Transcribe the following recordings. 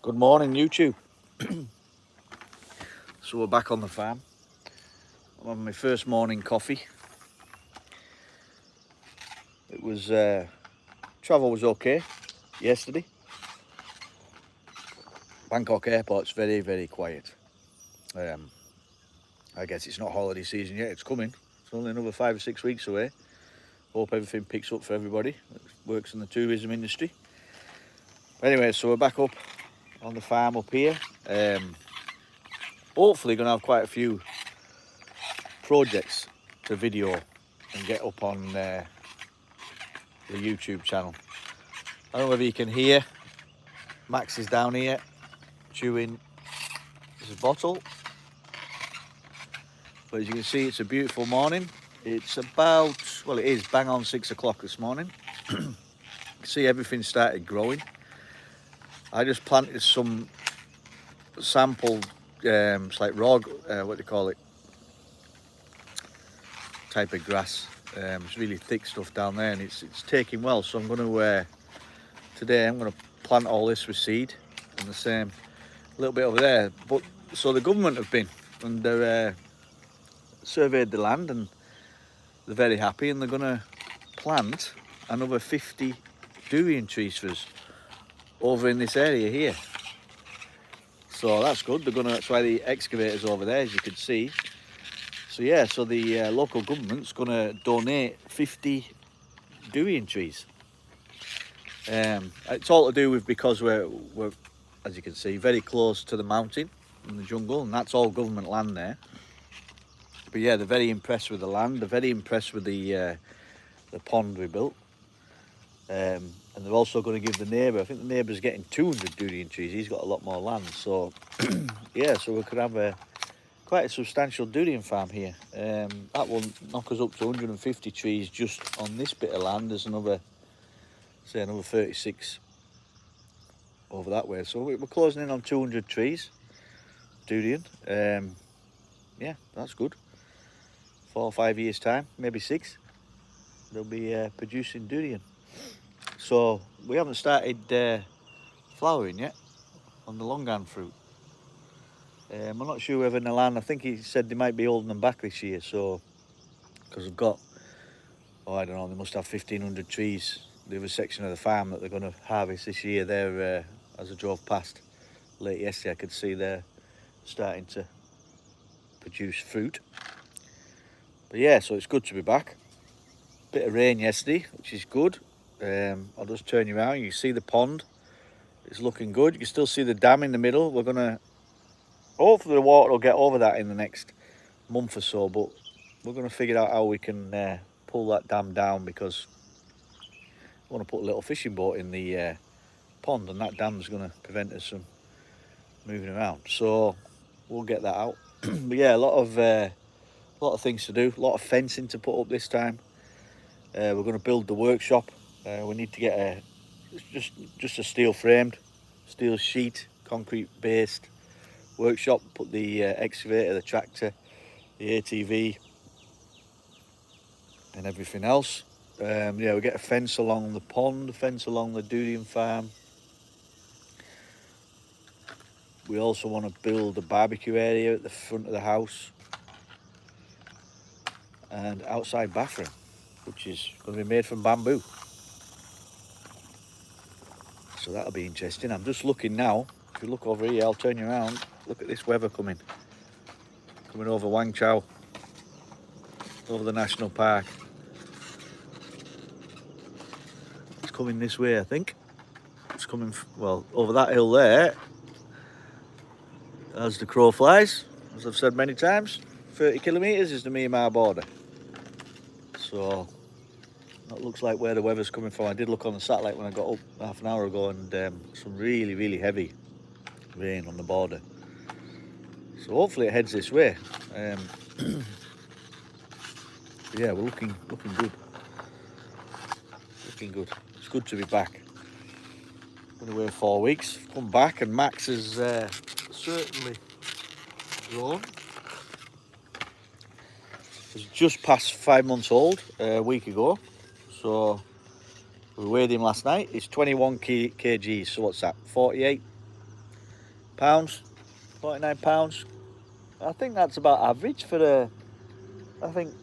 Good morning, YouTube. So we're back on the farm. I'm having my first morning coffee. It was travel was okay yesterday. Bangkok airport's very, very quiet. I guess it's not holiday season yet. It's coming. It's only another 5 or 6 weeks away. Hope everything picks up for everybody that works in the tourism industry. Anyway, so we're back up on the farm up here. Hopefully going to have quite a few projects to video and get up on the YouTube channel. I don't know whether you can hear, Max is down here chewing his bottle. But as you can see, it's a beautiful morning. It's about, well, it is bang on 6 o'clock this morning. You can see everything started growing. I just planted some sample, it's like raw, what do you call it, type of grass. It's really thick stuff down there, and it's taking well. So I'm going to, today I'm going to plant all this with seed, and the same, a little bit over there. But so the government have been, and they're surveyed the land, and they're very happy, and they're going to plant another 50 durian trees for us over in this area here. So that's good. They're gonna, that's why the excavator's over there, as you can see. So yeah, so the local government's gonna donate 50 durian trees. It's all to do with, because we're, as you can see, very close to the mountain in the jungle, and that's all government land there. But yeah, they're very impressed with the land. They're very impressed with the pond we built. And they're also going to give the neighbour, I think the neighbour's getting 200 durian trees. He's got a lot more land. So yeah, so we could have quite a substantial durian farm here. That will knock us up to 150 trees just on this bit of land. There's another, say, another 36 over that way. So we're closing in on 200 trees, durian. Yeah, that's good. 4 or 5 years time, maybe 6, they'll be producing durian. So we haven't started flowering yet on the longan fruit. I'm not sure whether Nalan, I think he said they might be holding them back this year. So, because we've got, oh, I don't know, they must have 1,500 trees, the other section of the farm that they're going to harvest this year. They're, as I drove past late yesterday, I could see they're starting to produce fruit. But yeah, so it's good to be back. Bit of rain yesterday, which is good. I'll just turn you around. You can see the pond. It's looking good. You can still see the dam in the middle. We're gonna, hopefully the water will get over that in the next month or so, but we're gonna figure out how we can pull that dam down, because I want to put a little fishing boat in the pond, and that dam's gonna prevent us from moving around. So we'll get that out. But yeah, a lot of things to do. A lot of fencing to put up this time. We're going to build the workshop. We need to get just a steel framed, steel sheet, concrete based workshop. Put the excavator, the tractor, the ATV, and everything else. Yeah, we get a fence along the pond, a fence along the durian farm. We also want to build a barbecue area at the front of the house, and outside bathroom, which is going to be made from bamboo. So that'll be interesting. I'm just looking now. If you look over here, I'll turn you around. Look at this weather coming over Wang Chau, over the national park. It's coming this way, I think. It's coming, well, over that hill there, as the crow flies. As I've said many times, 30 kilometres is the Myanmar border. So that looks like where the weather's coming from. I did look on the satellite when I got up half an hour ago, and some really, really heavy rain on the border. So hopefully it heads this way. Yeah, we're looking good. Looking good. It's good to be back. Been away 4 weeks. Come back, and Max has certainly grown. He's just past 5 months old a week ago. So we weighed him last night. He's 21 kgs. So what's that? 48 pounds, £49. I think that's about average for a. I think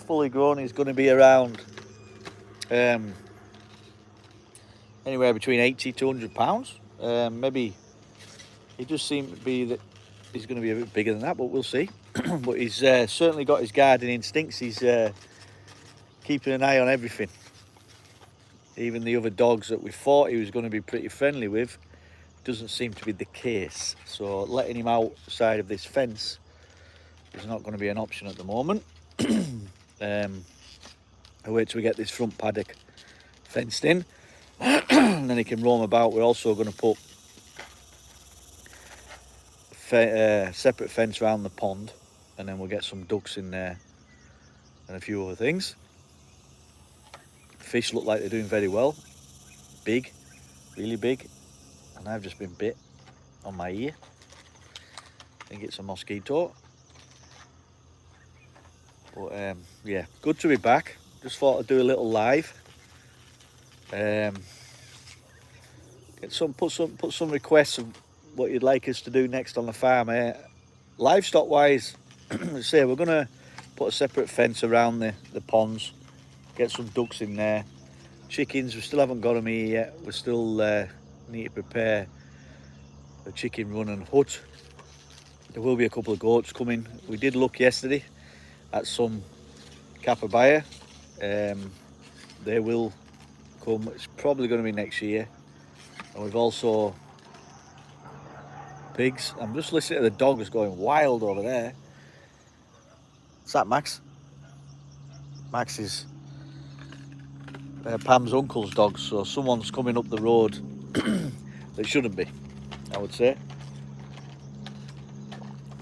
fully grown is going to be around anywhere between £80 to £100. Maybe he does seem to be that he's going to be a bit bigger than that, but we'll see. But he's certainly got his guarding instincts. He's keeping an eye on everything. Even the other dogs that we thought he was going to be pretty friendly with doesn't seem to be the case. So letting him outside of this fence is not going to be an option at the moment. I wait till we get this front paddock fenced in and then he can roam about. We're also going to put separate fence around the pond, and then we'll get some ducks in there and a few other things. Fish look like they're doing very well. Big, really big. And I've just been bit on my ear. I think it's a mosquito. But yeah, good to be back. Just thought I'd do a little live. Put some requests of what you'd like us to do next on the farm. Livestock wise, let's say we're gonna put a separate fence around the ponds, get some ducks in there. Chickens, we still haven't got them here yet. We still need to prepare the chicken run and hut. There will be a couple of goats coming. We did look yesterday at some capybara. They will come. It's probably going to be next year. And we've also pigs. I'm just listening to the dogs going wild over there. What's that, Max? Max is Pam's uncle's dog, so someone's coming up the road that shouldn't be, I would say.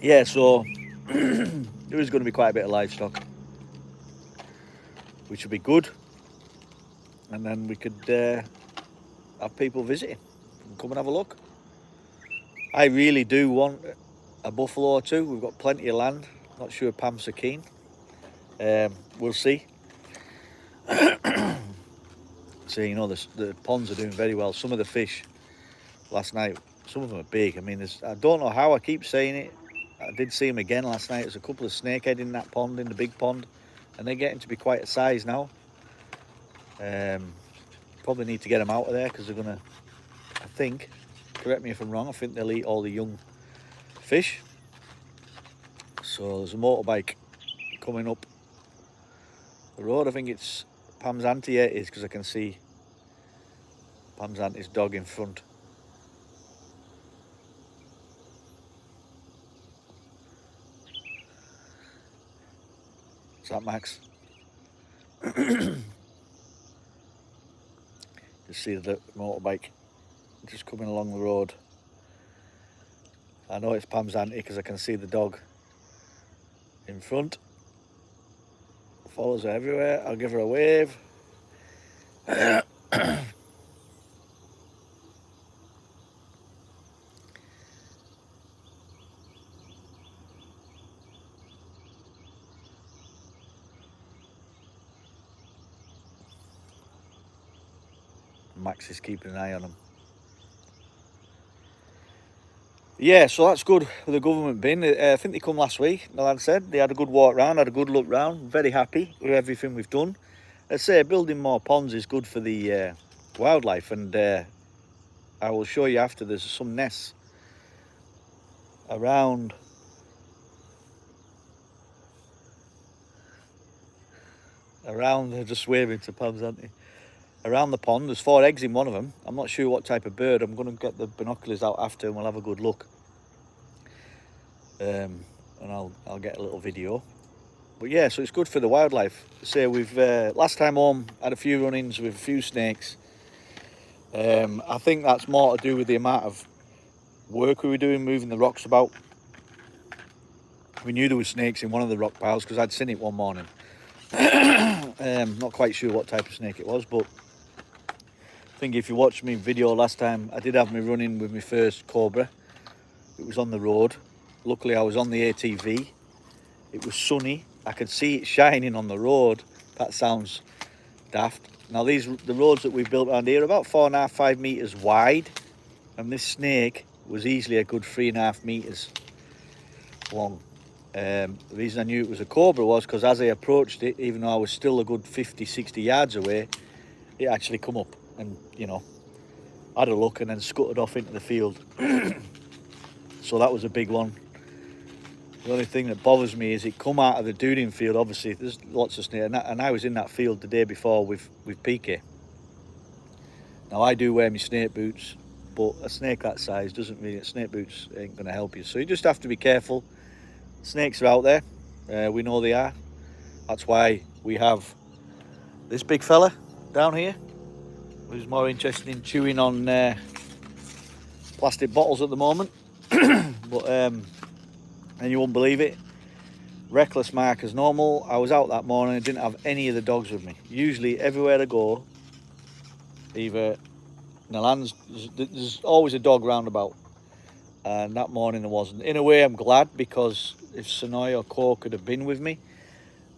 Yeah, so there is going to be quite a bit of livestock, which would be good. And then we could have people visiting. Come and have a look. I really do want a buffalo or two. We've got plenty of land. Not sure Pam's so keen. We'll see. So, you know, the ponds are doing very well. Some of the fish last night, some of them are big. I mean, I don't know how I keep saying it. I did see them again last night. There's a couple of snakehead in that pond, in the big pond, and they're getting to be quite a size now. Probably need to get them out of there because they're going to, I think, correct me if I'm wrong, I think they'll eat all the young fish. So there's a motorbike coming up the road. I think it's Pam's auntie. Yeah, it is, because I can see Pam's auntie's dog in front. Is that Max? You see the motorbike just coming along the road. I know it's Pam's auntie because I can see the dog in front. Follows her everywhere. I'll give her a wave. Max is keeping an eye on him. Yeah, so that's good with the government bin. I think they come last week, the lad said. They had a good walk round, had a good look round. Very happy with everything we've done. I'd say building more ponds is good for the wildlife, and I will show you after. There's some nests around they're just waving to Pam's auntie. Around the pond, there's 4 eggs in one of them. I'm not sure what type of bird. I'm going to get the binoculars out after and we'll have a good look. And I'll get a little video. But yeah, so it's good for the wildlife. Say we've last time home had a few run-ins with a few snakes. I think that's more to do with the amount of work we were doing, moving the rocks about. We knew there were snakes in one of the rock piles because I'd seen it one morning. Not quite sure what type of snake it was, but I think if you watched me video last time, I did have me running with my first cobra. It was on the road. Luckily I was on the ATV. It was sunny. I could see it shining on the road. That sounds daft. Now the roads that we've built around here are about 4.5–5 meters wide, and this snake was easily a good 3.5 meters long. The reason I knew it was a cobra was because as I approached it, even though I was still a good 50-60 yards away, it actually come up and, you know, had a look and then scuttered off into the field. So that was a big one. The only thing that bothers me is it come out of the duding field. Obviously there's lots of snake, and I was in that field the day before with PK. Now I do wear my snake boots, but a snake that size doesn't really, snake boots ain't going to help you. So you just have to be careful. Snakes are out there, we know they are. That's why we have this big fella down here who's more interested in chewing on plastic bottles at the moment. But and you won't believe it, reckless mark as normal. I was out that morning, I didn't have any of the dogs with me. Usually everywhere I go, either in the lands, there's always a dog roundabout, and that morning there wasn't. In a way I'm glad, because if Sonoy or Cork could have been with me,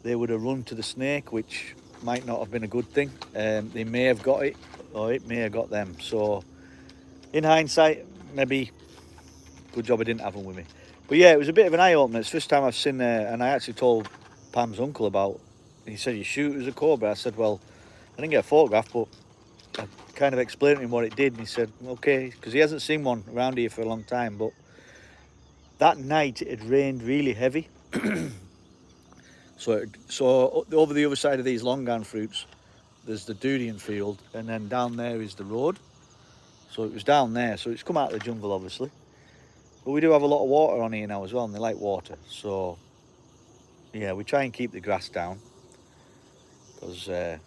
they would have run to the snake, which might not have been a good thing. They may have got it, or it may have got them. So in hindsight, maybe good job I didn't have them with me. But yeah, it was a bit of an eye-opener. It's the first time I've seen, and I actually told Pam's uncle about, he said, you shoot it as a cobra. I said, well, I didn't get a photograph, but I kind of explained to him what it did, and he said, okay, because he hasn't seen one around here for a long time. But that night it had rained really heavy. So over the other side of these longan fruits, there's the durian field, and then down there is the road. So it was down there, so it's come out of the jungle, obviously. But we do have a lot of water on here now as well, and they like water. So yeah, we try and keep the grass down, because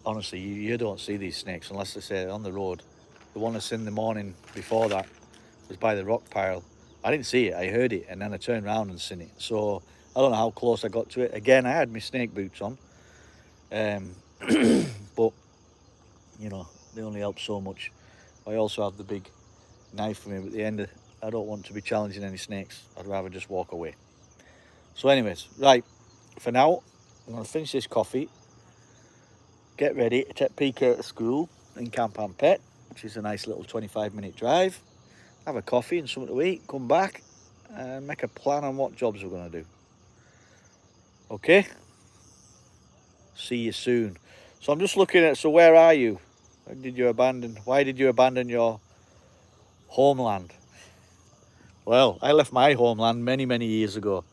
honestly, you don't see these snakes unless they say on the road. The one I seen the morning before that was by the rock pile. I didn't see it, I heard it, and then I turned around and seen it. So I don't know how close I got to it. Again, I had my snake boots on, but you know, they only help so much. I also have the big knife for me, but at the end I don't want to be challenging any snakes. I'd rather just walk away. So anyways, right, for now I'm going to finish this coffee, get ready to take PK to school in Campan Pet, which is a nice little 25-minute drive, have a coffee and something to eat, come back and make a plan on what jobs we're going to do. Okay, see you soon. So I'm just looking at, so where are you? Why did you abandon your homeland? Well, I left my homeland many years ago.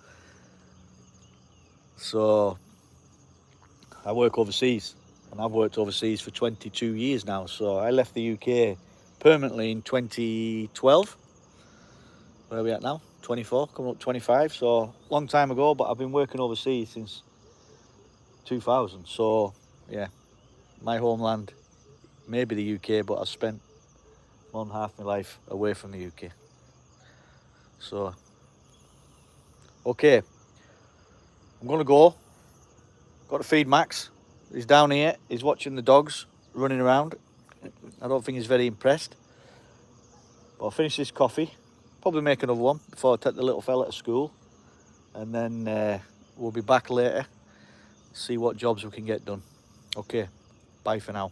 So I work overseas, and I've worked overseas for 22 years now. So I left the UK permanently in 2012. Where are we at now? 24, coming up 25. So long time ago, but I've been working overseas since 2000. So yeah, my homeland may be the UK, but I've spent more than half my life away from the UK. So okay, I'm gonna go. Got to feed Max. He's down here, he's watching the dogs running around. I don't think he's very impressed, but I'll finish this coffee, probably make another one before I take the little fella to school, and then we'll be back later, see what jobs we can get done. Okay, bye for now.